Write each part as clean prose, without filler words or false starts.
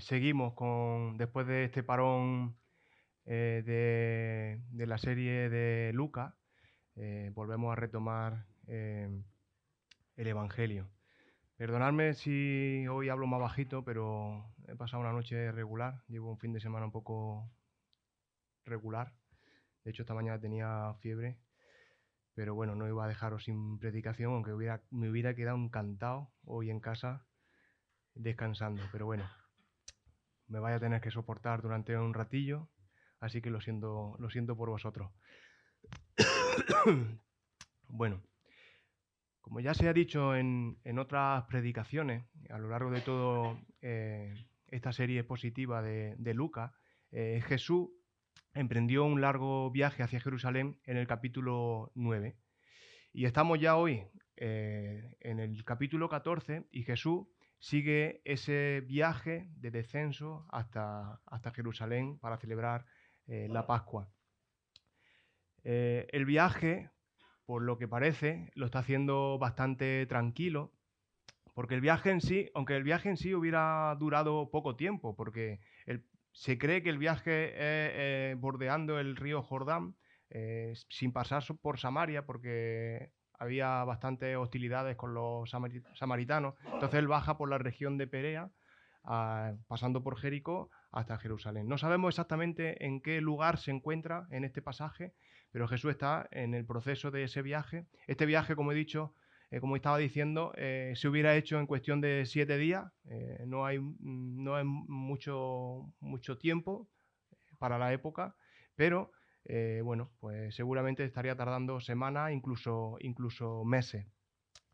Seguimos después de este parón de la serie de Lucas, volvemos a retomar el Evangelio. Perdonadme si hoy hablo más bajito, pero he pasado una noche regular, llevo un fin de semana un poco regular. De hecho, esta mañana tenía fiebre, pero bueno, no iba a dejaros sin predicación, aunque me hubiera quedado encantado hoy en casa descansando, pero bueno, me vaya a tener que soportar durante un ratillo, así que lo siento por vosotros. Bueno, como ya se ha dicho en otras predicaciones, a lo largo de toda esta serie expositiva de Lucas, Jesús emprendió un largo viaje hacia Jerusalén en el capítulo 9. Y estamos ya hoy en el capítulo 14 y Jesús sigue ese viaje de descenso hasta Jerusalén para celebrar la Pascua. El viaje, por lo que parece, lo está haciendo bastante tranquilo, porque el viaje en sí, aunque el viaje en sí hubiera durado poco tiempo, porque se cree que el viaje es bordeando el río Jordán, sin pasar por Samaria, porque había bastantes hostilidades con los samaritanos. Entonces él baja por la región de Perea, pasando por Jericó hasta Jerusalén. No sabemos exactamente en qué lugar se encuentra en este pasaje, pero Jesús está en el proceso de ese viaje. Este viaje, como he dicho, como estaba diciendo, se hubiera hecho en cuestión de 7 días. No hay mucho tiempo para la época, pero bueno, pues seguramente estaría tardando semanas, incluso meses.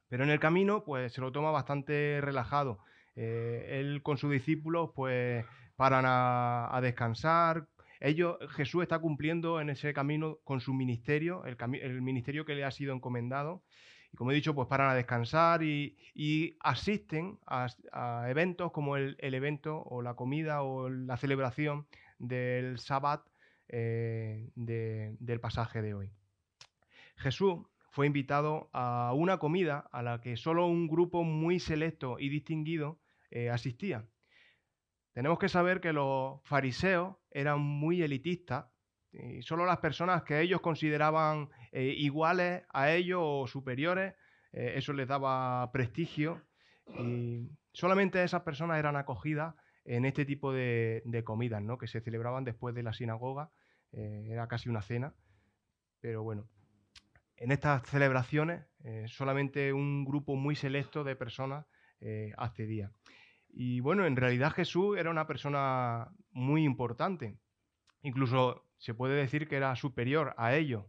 Pero en el camino, pues se lo toma bastante relajado. Él con sus discípulos, pues paran a descansar. Jesús está cumpliendo en ese camino con su ministerio, el ministerio que le ha sido encomendado. Y como he dicho, pues paran a descansar y asisten a eventos como el evento o la comida o la celebración del Sabbat del pasaje de hoy. Jesús fue invitado a una comida a la que solo un grupo muy selecto y distinguido asistía. Tenemos que saber que los fariseos eran muy elitistas y solo las personas que ellos consideraban iguales a ellos o superiores, eso les daba prestigio y solamente esas personas eran acogidas en este tipo de comidas, ¿no? Que se celebraban después de la sinagoga, era casi una cena, pero bueno. En estas celebraciones solamente un grupo muy selecto de personas accedía. Y bueno, en realidad Jesús era una persona muy importante. Incluso se puede decir que era superior a ellos.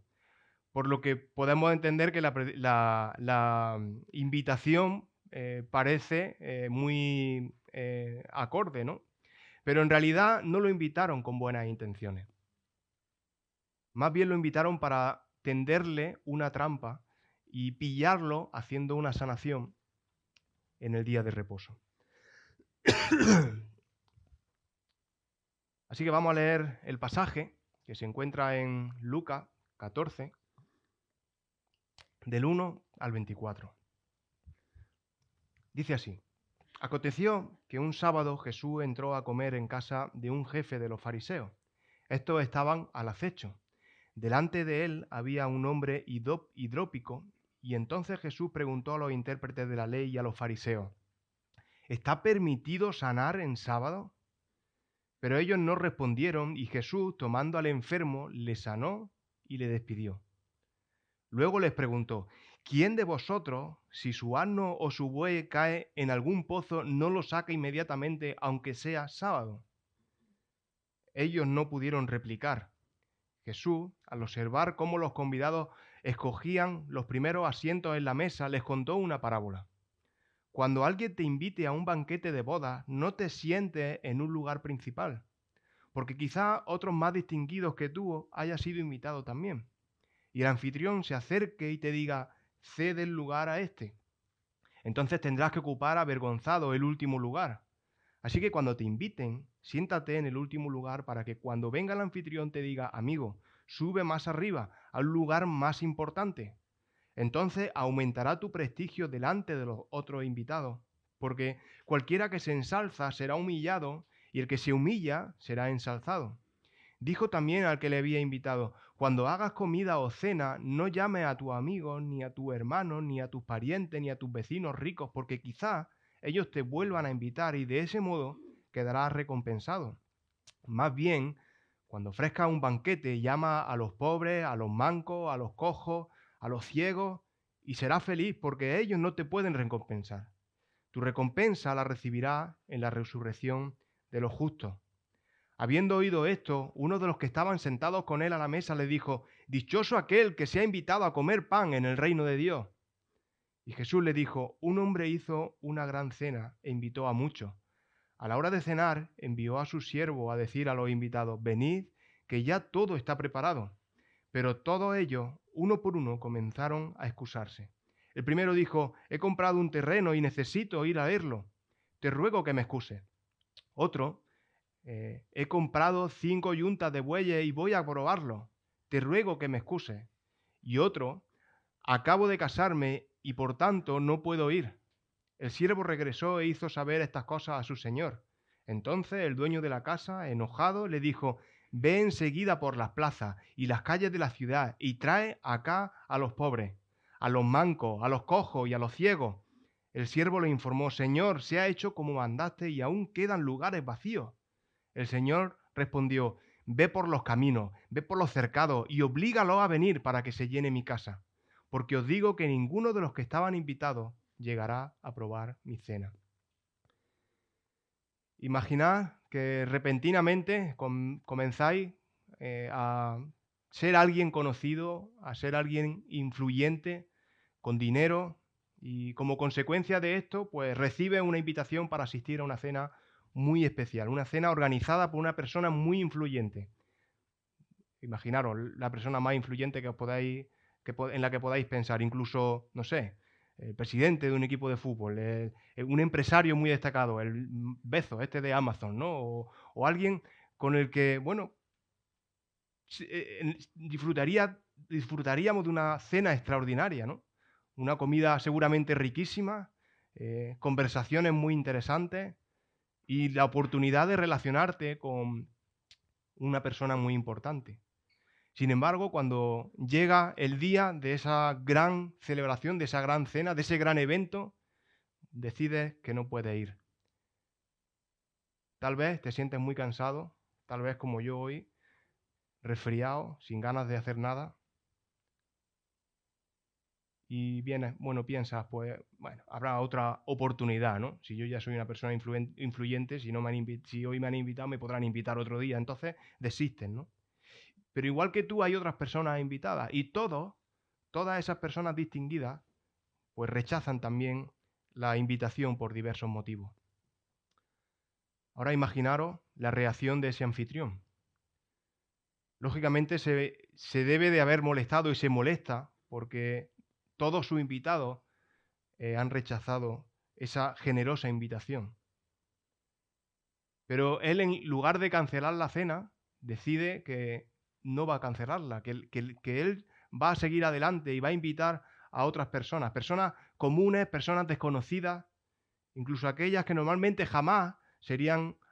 Por lo que podemos entender que la invitación parece muy acorde, ¿no? Pero en realidad no lo invitaron con buenas intenciones. Más bien lo invitaron para tenderle una trampa y pillarlo haciendo una sanación en el día de reposo. Así que vamos a leer el pasaje que se encuentra en Lucas 14, del 1 al 24. Dice así: Aconteció que un sábado Jesús entró a comer en casa de un jefe de los fariseos. Estos estaban al acecho. Delante de él había un hombre hidrópico, y entonces Jesús preguntó a los intérpretes de la ley y a los fariseos: ¿Está permitido sanar en sábado? Pero ellos no respondieron, y Jesús, tomando al enfermo, le sanó y le despidió. Luego les preguntó: ¿Quién de vosotros, si su asno o su buey cae en algún pozo, no lo saca inmediatamente, aunque sea sábado? Ellos no pudieron replicar. Jesús, al observar cómo los convidados escogían los primeros asientos en la mesa, les contó una parábola. Cuando alguien te invite a un banquete de bodas, no te sientes en un lugar principal, porque quizá otros más distinguidos que tú hayan sido invitados también. Y el anfitrión se acerque y te diga: cede el lugar a este. Entonces tendrás que ocupar avergonzado el último lugar. Así que cuando te inviten, siéntate en el último lugar para que cuando venga el anfitrión te diga: amigo, sube más arriba, al lugar más importante. Entonces aumentará tu prestigio delante de los otros invitados, porque cualquiera que se ensalza será humillado y el que se humilla será ensalzado. Dijo también al que le había invitado: cuando hagas comida o cena, no llames a tus amigos, ni a tus hermanos, ni a tus parientes, ni a tus vecinos ricos, porque quizá ellos te vuelvan a invitar y de ese modo quedarás recompensado. Más bien, cuando ofrezcas un banquete, llama a los pobres, a los mancos, a los cojos, a los ciegos, y serás feliz porque ellos no te pueden recompensar. Tu recompensa la recibirás en la resurrección de los justos. Habiendo oído esto, uno de los que estaban sentados con él a la mesa le dijo: dichoso aquel que sea invitado a comer pan en el reino de Dios. Y Jesús le dijo: un hombre hizo una gran cena e invitó a muchos. A la hora de cenar, envió a su siervo a decir a los invitados: venid, que ya todo está preparado. Pero todos ellos, uno por uno, comenzaron a excusarse. El primero dijo: he comprado un terreno y necesito ir a verlo. Te ruego que me excuses. Otro: he comprado 5 yuntas de bueyes y voy a probarlo. Te ruego que me excuses. Y otro: acabo de casarme y por tanto no puedo ir. El siervo regresó e hizo saber estas cosas a su señor. Entonces el dueño de la casa, enojado, le dijo: ve enseguida por las plazas y las calles de la ciudad y trae acá a los pobres, a los mancos, a los cojos y a los ciegos. El siervo le informó: Señor, se ha hecho como mandaste y aún quedan lugares vacíos. El Señor respondió: ve por los caminos, ve por los cercados y oblígalos a venir para que se llene mi casa. Porque os digo que ninguno de los que estaban invitados llegará a probar mi cena. Imaginad que repentinamente comenzáis a ser alguien conocido, a ser alguien influyente, con dinero, y como consecuencia de esto, pues recibe una invitación para asistir a una cena muy especial, una cena organizada por una persona muy influyente. Imaginaros la persona más influyente que os podáis, en la que podáis pensar, incluso, no sé, el presidente de un equipo de fútbol, un empresario muy destacado, el Bezos, este de Amazon, ¿no? O alguien con el que, bueno, disfrutaríamos de una cena extraordinaria, ¿no? Una comida seguramente riquísima, conversaciones muy interesantes y la oportunidad de relacionarte con una persona muy importante. Sin embargo, cuando llega el día de esa gran celebración, de esa gran cena, de ese gran evento, decides que no puedes ir. Tal vez te sientes muy cansado, tal vez como yo hoy, resfriado, sin ganas de hacer nada. Y vienes, bueno, piensas, pues, bueno, habrá otra oportunidad, ¿no? Si yo ya soy una persona influyente, si hoy me han invitado, me podrán invitar otro día. Entonces, desisten, ¿no? Pero igual que tú, hay otras personas invitadas. Y todas esas personas distinguidas, pues rechazan también la invitación por diversos motivos. Ahora imaginaros la reacción de ese anfitrión. Lógicamente se debe de haber molestado y se molesta porque todos sus invitados han rechazado esa generosa invitación. Pero él, en lugar de cancelar la cena, decide que no va a cancelarla, que él va a seguir adelante y va a invitar a otras personas, personas comunes, personas desconocidas, incluso aquellas que normalmente jamás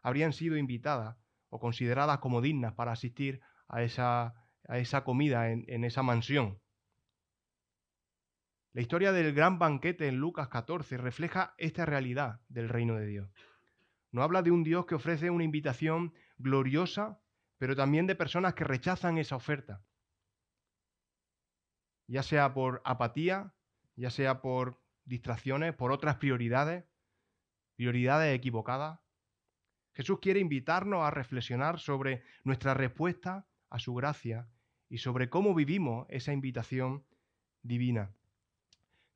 habrían sido invitadas o consideradas como dignas para asistir a esa comida en esa mansión. La historia del gran banquete en Lucas 14 refleja esta realidad del reino de Dios. Nos habla de un Dios que ofrece una invitación gloriosa, pero también de personas que rechazan esa oferta, ya sea por apatía, ya sea por distracciones, por otras prioridades equivocadas. Jesús quiere invitarnos a reflexionar sobre nuestra respuesta a su gracia y sobre cómo vivimos esa invitación divina.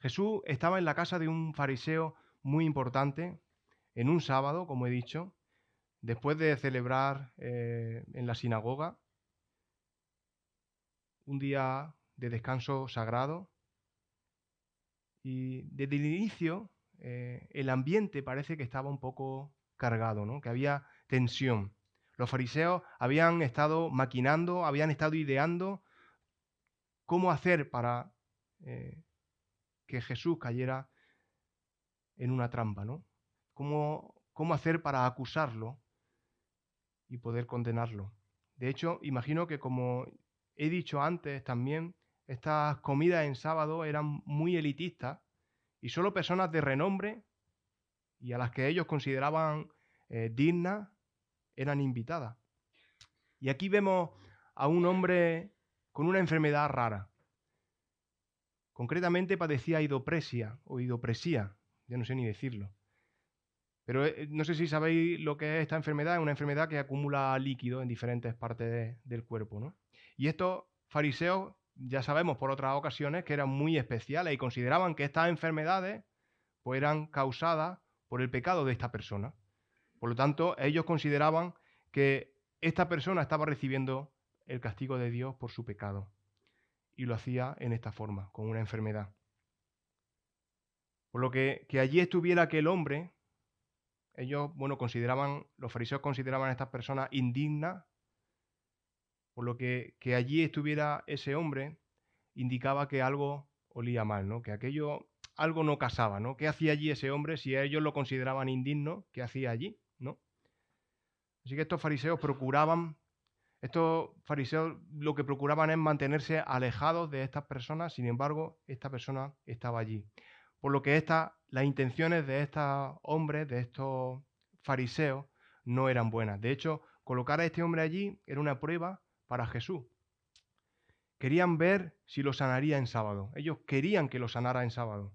Jesús estaba en la casa de un fariseo muy importante, en un sábado, como he dicho, después de celebrar en la sinagoga un día de descanso sagrado. Y desde el inicio el ambiente parece que estaba un poco cargado, ¿no? Que había tensión. Los fariseos habían estado maquinando, habían estado ideando cómo hacer para que Jesús cayera en una trampa, ¿no? Cómo hacer para acusarlo y poder condenarlo. De hecho, imagino que como he dicho antes también, estas comidas en sábado eran muy elitistas y solo personas de renombre y a las que ellos consideraban dignas eran invitadas. Y aquí vemos a un hombre con una enfermedad rara. Concretamente padecía idopresia o idopresía, ya no sé ni decirlo. Pero no sé si sabéis lo que es esta enfermedad. Es una enfermedad que acumula líquido en diferentes partes del cuerpo, ¿no? Y estos fariseos, ya sabemos por otras ocasiones, que eran muy especiales y consideraban que estas enfermedades pues, eran causadas por el pecado de esta persona. Por lo tanto, ellos consideraban que esta persona estaba recibiendo el castigo de Dios por su pecado. Y lo hacía en esta forma, con una enfermedad. Por lo que allí estuviera aquel hombre, ellos, los fariseos consideraban a estas personas indignas, por lo que allí estuviera ese hombre indicaba que algo olía mal, ¿no? Que algo no casaba, ¿no? ¿Qué hacía allí ese hombre si ellos lo consideraban indigno? ¿Qué hacía allí? ¿No? Así que estos fariseos lo que procuraban es mantenerse alejados de estas personas, sin embargo, esta persona estaba allí. Por lo que las intenciones de estos hombres, de estos fariseos, no eran buenas. De hecho, colocar a este hombre allí era una prueba para Jesús. Querían ver si lo sanaría en sábado. Ellos querían que lo sanara en sábado.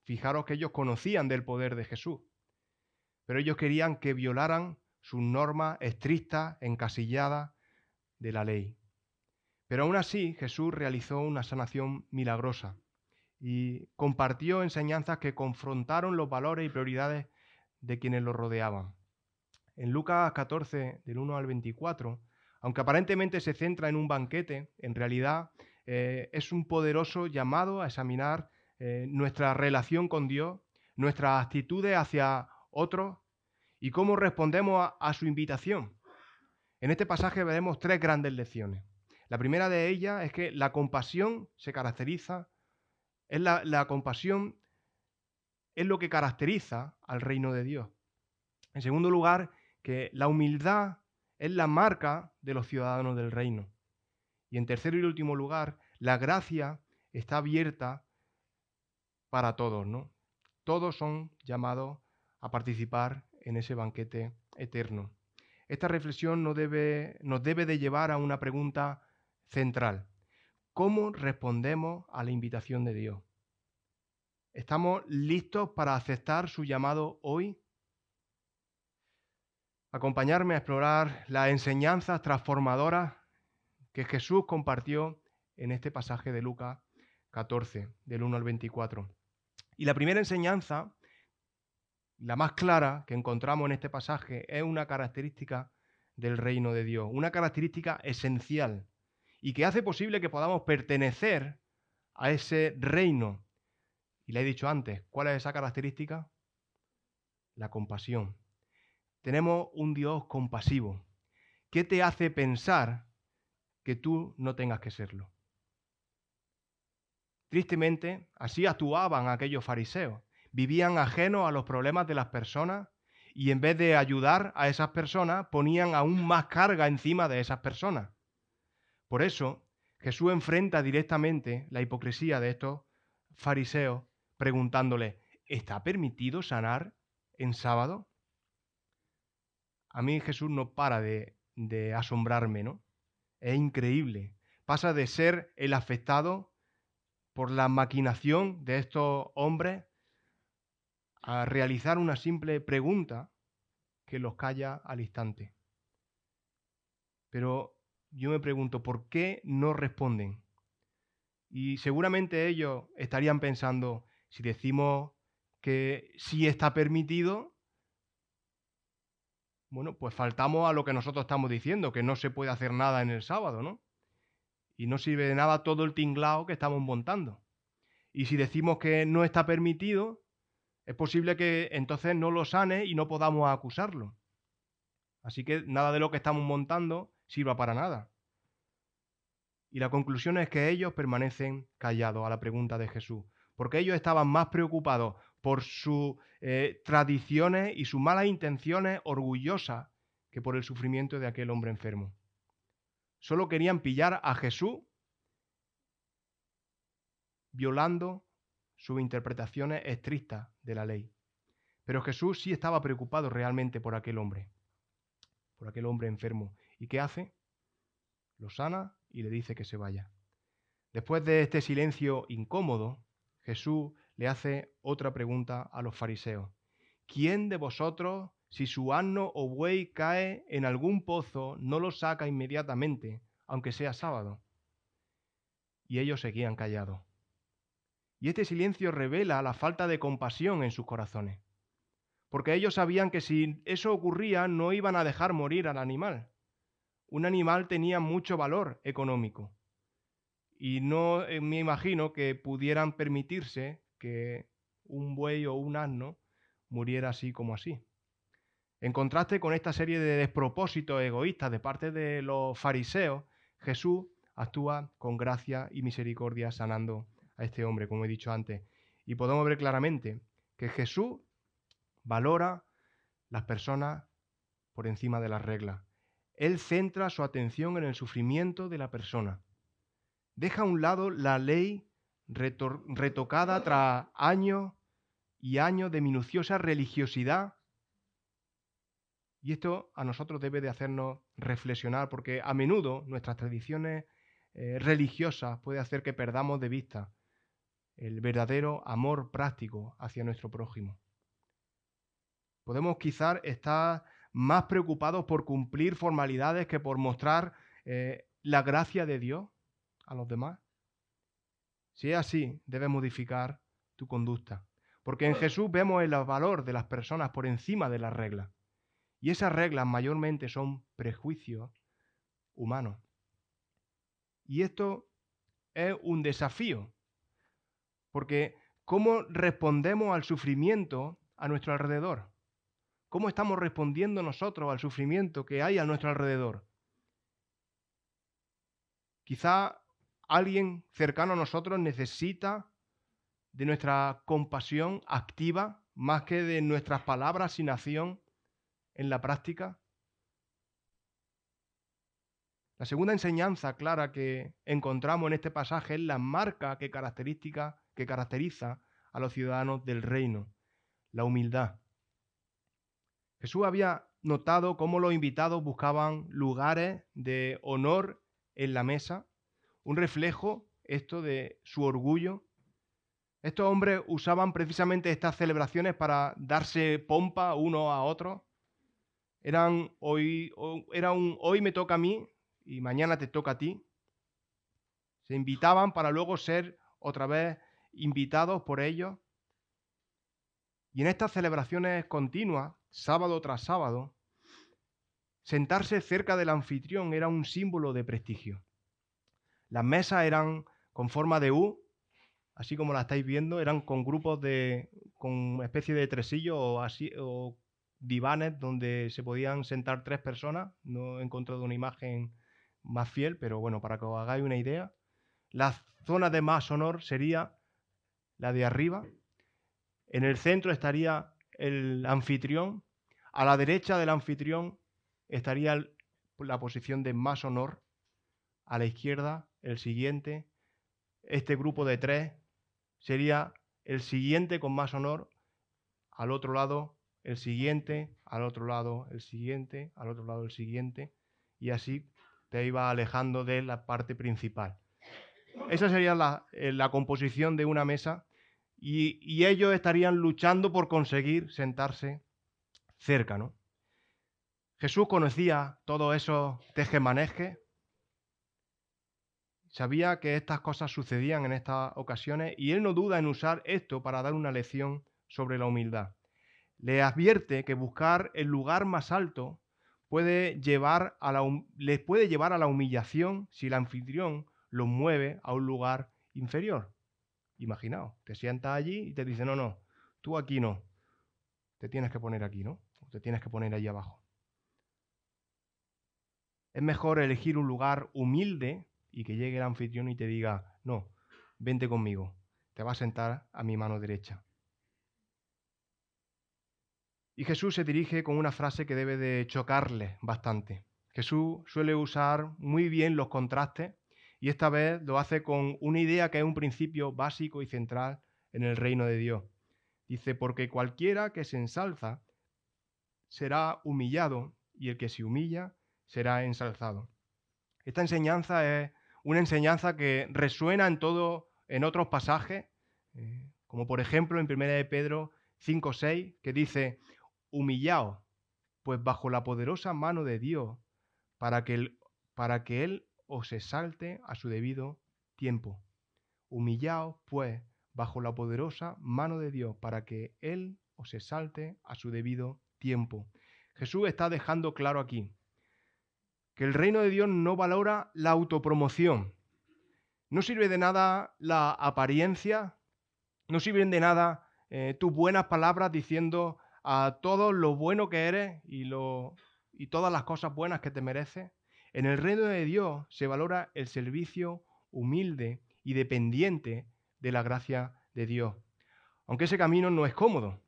Fijaros que ellos conocían del poder de Jesús, pero ellos querían que violaran sus normas estrictas, encasilladas de la ley. Pero aún así, Jesús realizó una sanación milagrosa y compartió enseñanzas que confrontaron los valores y prioridades de quienes lo rodeaban. En Lucas 14, del 1 al 24, aunque aparentemente se centra en un banquete, en realidad es un poderoso llamado a examinar nuestra relación con Dios, nuestras actitudes hacia otros y cómo respondemos a su invitación. En este pasaje veremos tres grandes lecciones. La primera de ellas es que la compasión la compasión es lo que caracteriza al reino de Dios. En segundo lugar, que la humildad es la marca de los ciudadanos del reino. Y en tercer y último lugar, la gracia está abierta para todos, ¿no? Todos son llamados a participar en ese banquete eterno. Esta reflexión nos debe de llevar a una pregunta central. ¿Cómo respondemos a la invitación de Dios? ¿Estamos listos para aceptar su llamado hoy? Acompañarme a explorar las enseñanzas transformadoras que Jesús compartió en este pasaje de Lucas 14, del 1 al 24. Y la primera enseñanza, la más clara que encontramos en este pasaje, es una característica del reino de Dios, una característica esencial y que hace posible que podamos pertenecer a ese reino. Y le he dicho antes, ¿cuál es esa característica? La compasión. Tenemos un Dios compasivo. ¿Qué te hace pensar que tú no tengas que serlo? Tristemente, así actuaban aquellos fariseos. Vivían ajenos a los problemas de las personas y en vez de ayudar a esas personas, ponían aún más carga encima de esas personas. Por eso, Jesús enfrenta directamente la hipocresía de estos fariseos preguntándole, ¿está permitido sanar en sábado? A mí Jesús no para de asombrarme, ¿no? Es increíble. Pasa de ser el afectado por la maquinación de estos hombres a realizar una simple pregunta que los calla al instante. Pero yo me pregunto, ¿por qué no responden? Y seguramente ellos estarían pensando, si decimos que sí está permitido, bueno, pues faltamos a lo que nosotros estamos diciendo, que no se puede hacer nada en el sábado, ¿no? Y no sirve de nada todo el tinglao que estamos montando. Y si decimos que no está permitido, es posible que entonces no lo sane y no podamos acusarlo. Así que nada de lo que estamos montando sirva para nada. Y la conclusión es que ellos permanecen callados a la pregunta de Jesús, porque ellos estaban más preocupados por sus tradiciones y sus malas intenciones orgullosas que por el sufrimiento de aquel hombre enfermo. Solo querían pillar a Jesús violando sus interpretaciones estrictas de la ley. Pero Jesús sí estaba preocupado realmente por aquel hombre enfermo. ¿Y qué hace? Lo sana y le dice que se vaya. Después de este silencio incómodo, Jesús le hace otra pregunta a los fariseos. ¿Quién de vosotros, si su asno o buey cae en algún pozo, no lo saca inmediatamente, aunque sea sábado? Y ellos seguían callados. Y este silencio revela la falta de compasión en sus corazones, porque ellos sabían que si eso ocurría no iban a dejar morir al animal. Un animal tenía mucho valor económico y no me imagino que pudieran permitirse que un buey o un asno muriera así como así. En contraste con esta serie de despropósitos egoístas de parte de los fariseos, Jesús actúa con gracia y misericordia sanando a este hombre, como he dicho antes. Y podemos ver claramente que Jesús valora las personas por encima de las reglas. Él centra su atención en el sufrimiento de la persona. Deja a un lado la ley retocada tras años y años de minuciosa religiosidad. Y esto a nosotros debe de hacernos reflexionar, porque a menudo nuestras tradiciones religiosas puede hacer que perdamos de vista el verdadero amor práctico hacia nuestro prójimo. Podemos quizás estar más preocupados por cumplir formalidades que por mostrar la gracia de Dios a los demás. Si es así, debes modificar tu conducta, porque en Jesús vemos el valor de las personas por encima de las reglas. Y esas reglas mayormente son prejuicios humanos. Y esto es un desafío, porque ¿cómo respondemos al sufrimiento a nuestro alrededor? ¿Cómo estamos respondiendo nosotros al sufrimiento que hay a nuestro alrededor? Quizá alguien cercano a nosotros necesita de nuestra compasión activa más que de nuestras palabras sin acción en la práctica. La segunda enseñanza clara que encontramos en este pasaje es la marca que caracteriza a los ciudadanos del reino, la humildad. Jesús había notado cómo los invitados buscaban lugares de honor en la mesa, un reflejo esto de su orgullo. Estos hombres usaban precisamente estas celebraciones para darse pompa uno a otro. Era un hoy me toca a mí y mañana te toca a ti. Se invitaban para luego ser otra vez invitados por ellos. Y en estas celebraciones continuas, sábado tras sábado, sentarse cerca del anfitrión era un símbolo de prestigio. Las mesas eran con forma de U, así como la estáis viendo, eran con grupos con especie de tresillos o divanes donde se podían sentar 3 personas. No he encontrado una imagen más fiel, pero bueno, para que os hagáis una idea. La zona de más honor sería la de arriba. En el centro estaría el anfitrión. A la derecha del anfitrión estaría la posición de más honor. A la izquierda, el siguiente. Este grupo de 3 sería el siguiente con más honor. Al otro lado, el siguiente. Al otro lado, el siguiente. Al otro lado, el siguiente. Y así te iba alejando de la parte principal. Esa sería la composición de una mesa y ellos estarían luchando por conseguir sentarse cerca, ¿no? Jesús conocía todos esos tejemanejes, sabía que estas cosas sucedían en estas ocasiones y él no duda en usar esto para dar una lección sobre la humildad. Le advierte que buscar el lugar más alto les puede llevar a la humillación si el anfitrión los mueve a un lugar inferior. Imaginaos, te sientas allí y te dice, no, tú aquí no, te tienes que poner aquí, ¿no? O te tienes que poner allí abajo. Es mejor elegir un lugar humilde y que llegue el anfitrión y te diga, no, vente conmigo, te vas a sentar a mi mano derecha. Y Jesús se dirige con una frase que debe de chocarles bastante. Jesús suele usar muy bien los contrastes y esta vez lo hace con una idea que es un principio básico y central en el reino de Dios. Dice, porque cualquiera que se ensalza será humillado y el que se humilla será ensalzado. Esta enseñanza es una enseñanza que resuena en otros pasajes, como por ejemplo en 1 de Pedro 5:6, que dice, humillaos, pues bajo la poderosa mano de Dios, para que Él os exalte a su debido tiempo. Humillaos, pues, bajo la poderosa mano de Dios, para que Él os exalte a su debido tiempo. Jesús está dejando claro aquí que el reino de Dios no valora la autopromoción. No sirve de nada la apariencia, no sirven de nada tus buenas palabras diciendo a todos lo bueno que eres y todas las cosas buenas que te mereces. En el reino de Dios se valora el servicio humilde y dependiente de la gracia de Dios. Aunque ese camino no es cómodo.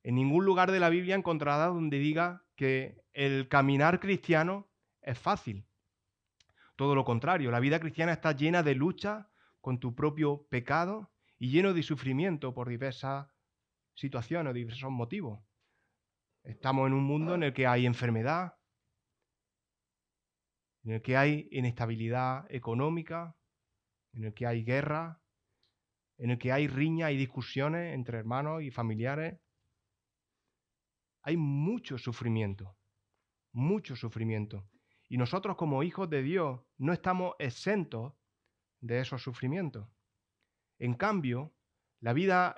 En ningún lugar de la Biblia encontrarás donde diga que el caminar cristiano es fácil. Todo lo contrario, la vida cristiana está llena de lucha con tu propio pecado y lleno de sufrimiento por diversas situaciones o diversos motivos. Estamos en un mundo en el que hay enfermedad, en el que hay inestabilidad económica, en el que hay guerra, en el que hay riñas y discusiones entre hermanos y familiares. Hay mucho sufrimiento, mucho sufrimiento. Y nosotros como hijos de Dios no estamos exentos de esos sufrimientos. En cambio, la vida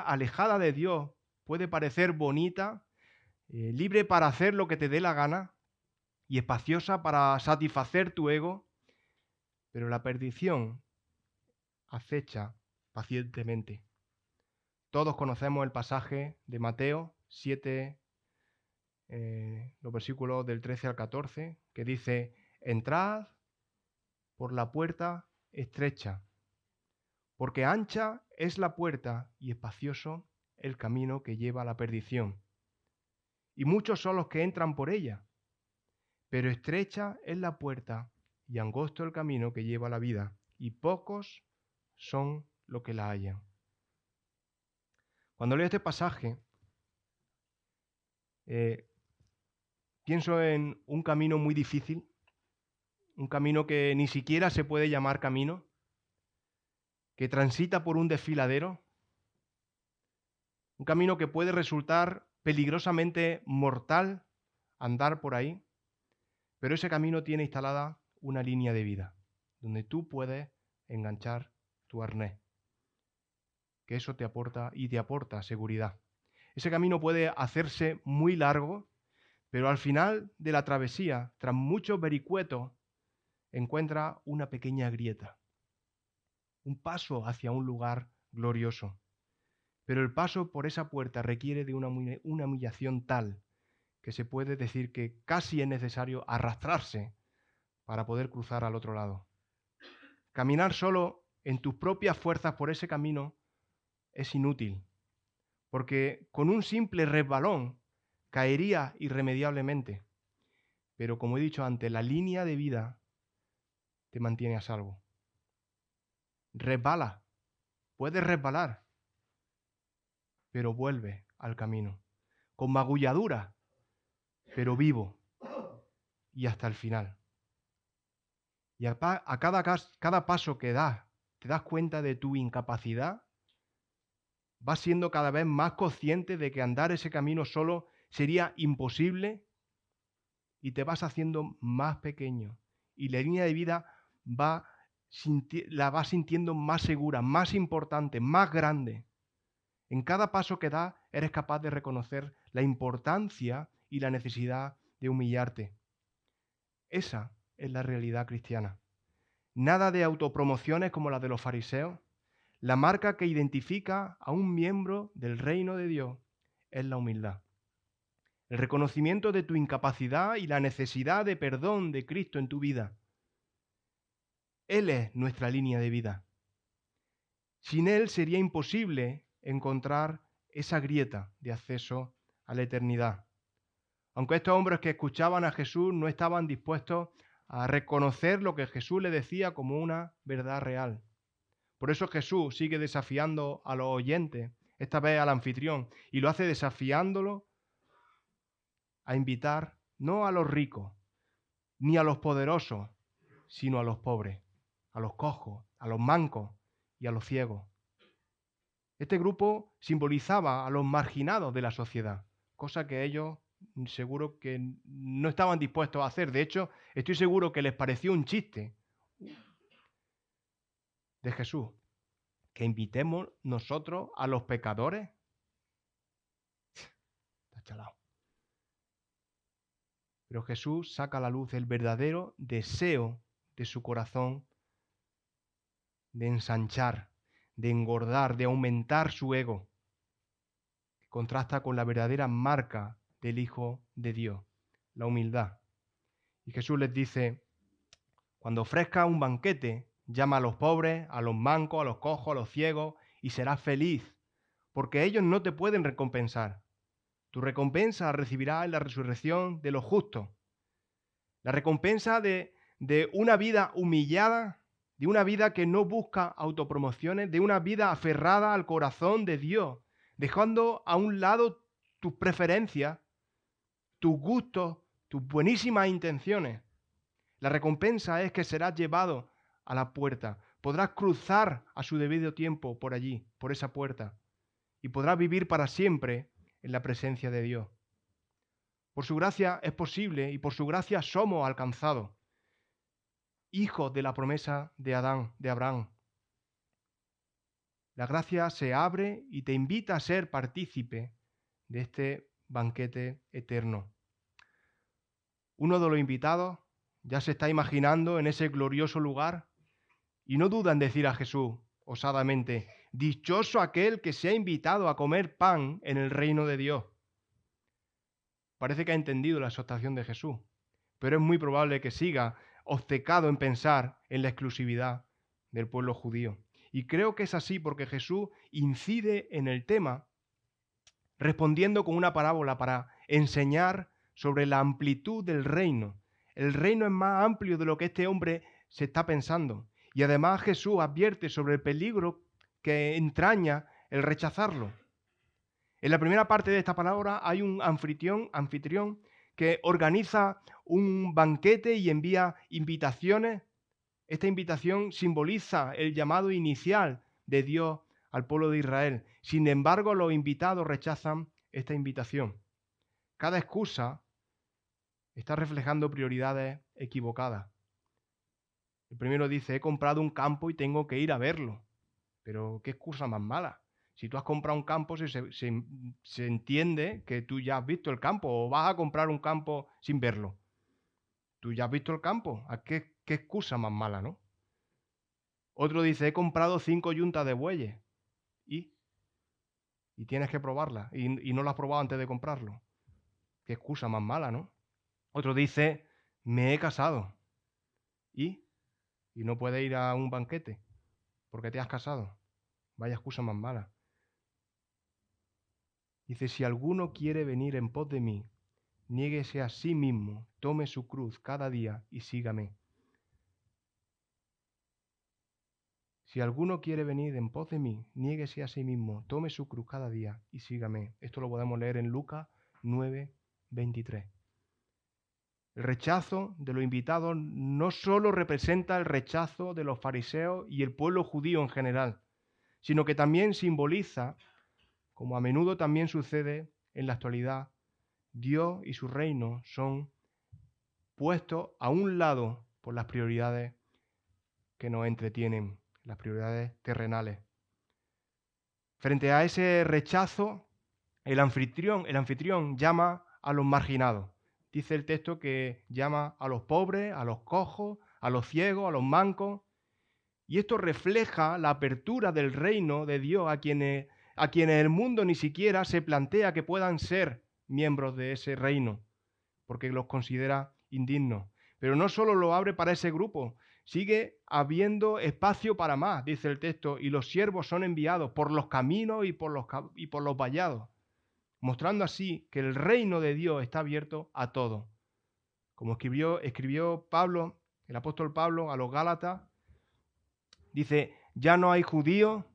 alejada de Dios puede parecer bonita, libre para hacer lo que te dé la gana y espaciosa para satisfacer tu ego, pero la perdición acecha pacientemente. Todos conocemos el pasaje de Mateo 7, los versículos del 13 al 14, que dice, entrad por la puerta estrecha, porque ancha es la puerta y espacioso el camino que lleva a la perdición. Y muchos son los que entran por ella, pero estrecha es la puerta y angosto el camino que lleva a la vida, y pocos son los que la hallan. Cuando leo este pasaje, pienso en un camino muy difícil, un camino que ni siquiera se puede llamar camino, que transita por un desfiladero, un camino que puede resultar peligrosamente mortal andar por ahí, pero ese camino tiene instalada una línea de vida, donde tú puedes enganchar tu arnés, que eso te aporta seguridad. Ese camino puede hacerse muy largo, pero al final de la travesía, tras muchos vericuetos, encuentra una pequeña grieta, un paso hacia un lugar glorioso. Pero el paso por esa puerta requiere de una humillación tal que se puede decir que casi es necesario arrastrarse para poder cruzar al otro lado. Caminar solo en tus propias fuerzas por ese camino es inútil, porque con un simple resbalón caería irremediablemente. Pero como he dicho antes, la línea de vida te mantiene a salvo. Resbala, puedes resbalar, pero vuelve al camino, con magulladura, pero vivo y hasta el final. Y a cada paso que das, te das cuenta de tu incapacidad, vas siendo cada vez más consciente de que andar ese camino solo sería imposible y te vas haciendo más pequeño. Y la línea de vida la vas sintiendo más segura, más importante, más grande. En cada paso que das, eres capaz de reconocer la importancia y la necesidad de humillarte. Esa es la realidad cristiana. Nada de autopromociones como la de los fariseos. La marca que identifica a un miembro del reino de Dios es la humildad. El reconocimiento de tu incapacidad y la necesidad de perdón de Cristo en tu vida. Él es nuestra línea de vida. Sin Él sería imposible encontrar esa grieta de acceso a la eternidad. Aunque estos hombres que escuchaban a Jesús no estaban dispuestos a reconocer lo que Jesús le decía como una verdad real. Por eso Jesús sigue desafiando a los oyentes, esta vez al anfitrión, y lo hace desafiándolo a invitar no a los ricos, ni a los poderosos, sino a los pobres, a los cojos, a los mancos y a los ciegos. Este grupo simbolizaba a los marginados de la sociedad, cosa que ellos seguro que no estaban dispuestos a hacer. De hecho, estoy seguro que les pareció un chiste de Jesús, que invitemos nosotros a los pecadores. Está chalado. Pero Jesús saca a la luz el verdadero deseo de su corazón de ensanchar, de engordar, de aumentar su ego, que contrasta con la verdadera marca del Hijo de Dios, la humildad. Y Jesús les dice, cuando ofrezca un banquete, llama a los pobres, a los mancos, a los cojos, a los ciegos, y serás feliz, porque ellos no te pueden recompensar. Tu recompensa la recibirás en la resurrección de los justos. La recompensa de una vida humillada, de una vida que no busca autopromociones, de una vida aferrada al corazón de Dios, dejando a un lado tus preferencias, tus gustos, tus buenísimas intenciones. La recompensa es que serás llevado a la puerta. Podrás cruzar a su debido tiempo por allí, por esa puerta, y podrás vivir para siempre en la presencia de Dios. Por su gracia es posible y por su gracia somos alcanzados, hijos de la promesa de Abraham. La gracia se abre y te invita a ser partícipe de este banquete eterno. Uno de los invitados ya se está imaginando en ese glorioso lugar y no duda en decir a Jesús osadamente, dichoso aquel que se ha invitado a comer pan en el reino de Dios. Parece que ha entendido la exhortación de Jesús, pero es muy probable que siga obcecado en pensar en la exclusividad del pueblo judío. Y creo que es así porque Jesús incide en el tema respondiendo con una parábola para enseñar sobre la amplitud del reino. El reino es más amplio de lo que este hombre se está pensando. Y además Jesús advierte sobre el peligro que entraña el rechazarlo. En la primera parte de esta palabra hay un anfitrión que organiza un banquete y envía invitaciones. Esta invitación simboliza el llamado inicial de Dios al pueblo de Israel. Sin embargo, los invitados rechazan esta invitación. Cada excusa está reflejando prioridades equivocadas. El primero dice, he comprado un campo y tengo que ir a verlo. Pero qué excusa más mala. Si tú has comprado un campo, se entiende que tú ya has visto el campo o vas a comprar un campo sin verlo. Tú ya has visto el campo. ¿Qué excusa más mala, no? Otro dice, he comprado 5 yuntas de bueyes. ¿Y tienes que probarlas. Y no las has probado antes de comprarlo. Qué excusa más mala, ¿no? Otro dice, me he casado. ¿Y no puedes ir a un banquete porque te has casado. Vaya excusa más mala. Dice, si alguno quiere venir en pos de mí, niéguese a sí mismo, tome su cruz cada día y sígame. Si alguno quiere venir en pos de mí, niéguese a sí mismo, tome su cruz cada día y sígame. Esto lo podemos leer en Lucas 9:23. El rechazo de los invitados no solo representa el rechazo de los fariseos y el pueblo judío en general, sino que también simboliza, como a menudo también sucede en la actualidad, Dios y su reino son puestos a un lado por las prioridades que nos entretienen, las prioridades terrenales. Frente a ese rechazo, el anfitrión llama a los marginados. Dice el texto que llama a los pobres, a los cojos, a los ciegos, a los mancos. Y esto refleja la apertura del reino de Dios a quienes el mundo ni siquiera se plantea que puedan ser miembros de ese reino, porque los considera indignos. Pero no solo lo abre para ese grupo, sigue habiendo espacio para más, dice el texto, y los siervos son enviados por los caminos y por los vallados. mostrando así que el reino de Dios está abierto a todos. Como escribió Pablo, el apóstol Pablo, a los Gálatas, dice, ya no hay judío,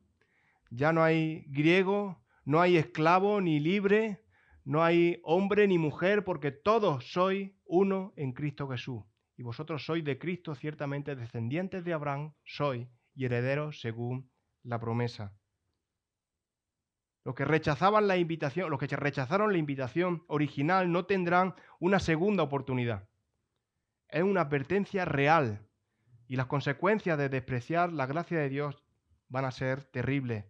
ya no hay griego, no hay esclavo ni libre, no hay hombre ni mujer, porque todos sois uno en Cristo Jesús. Y vosotros sois de Cristo, ciertamente descendientes de Abraham, sois y herederos según la promesa. Los que rechazaron la invitación original no tendrán una segunda oportunidad. Es una advertencia real y las consecuencias de despreciar la gracia de Dios van a ser terribles.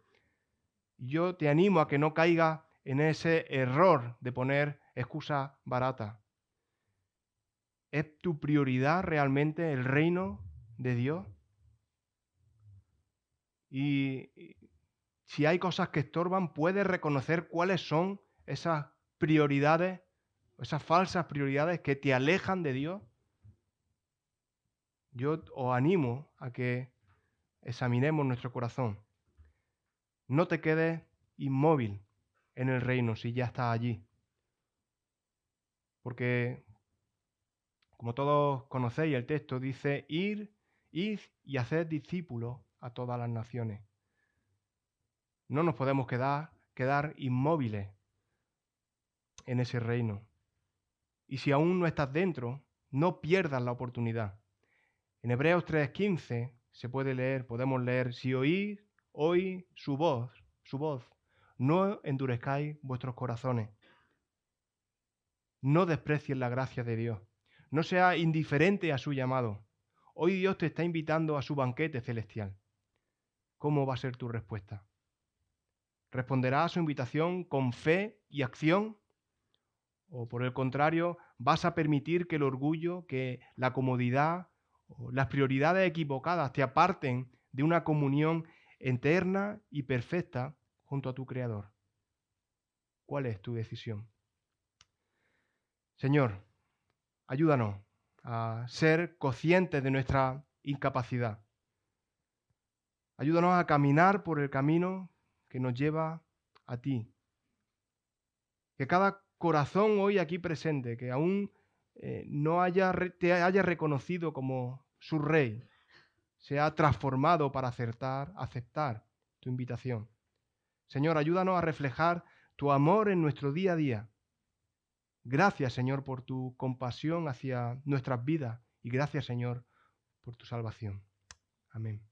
Yo te animo a que no caigas en ese error de poner excusas baratas. ¿Es tu prioridad realmente el reino de Dios? Y si hay cosas que estorban, puedes reconocer cuáles son esas prioridades, esas falsas prioridades que te alejan de Dios. Yo os animo a que examinemos nuestro corazón. No te quedes inmóvil en el reino si ya estás allí. Porque, como todos conocéis, el texto dice, id y hacer discípulos a todas las naciones. No nos podemos quedar inmóviles en ese reino. Y si aún no estás dentro, no pierdas la oportunidad. En Hebreos 3:15 podemos leer, si oís hoy su voz, no endurezcáis vuestros corazones. No desprecies la gracia de Dios. No seas indiferente a su llamado. Hoy Dios te está invitando a su banquete celestial. ¿Cómo va a ser tu respuesta? ¿Responderás a su invitación con fe y acción? ¿O por el contrario, vas a permitir que el orgullo, que la comodidad o las prioridades equivocadas te aparten de una comunión eterna y perfecta junto a tu Creador? ¿Cuál es tu decisión? Señor, ayúdanos a ser conscientes de nuestra incapacidad. Ayúdanos a caminar por el camino que nos lleva a ti. Que cada corazón hoy aquí presente, que aún no te haya reconocido como su rey, sea transformado para aceptar tu invitación. Señor, ayúdanos a reflejar tu amor en nuestro día a día. Gracias, Señor, por tu compasión hacia nuestras vidas y gracias, Señor, por tu salvación. Amén.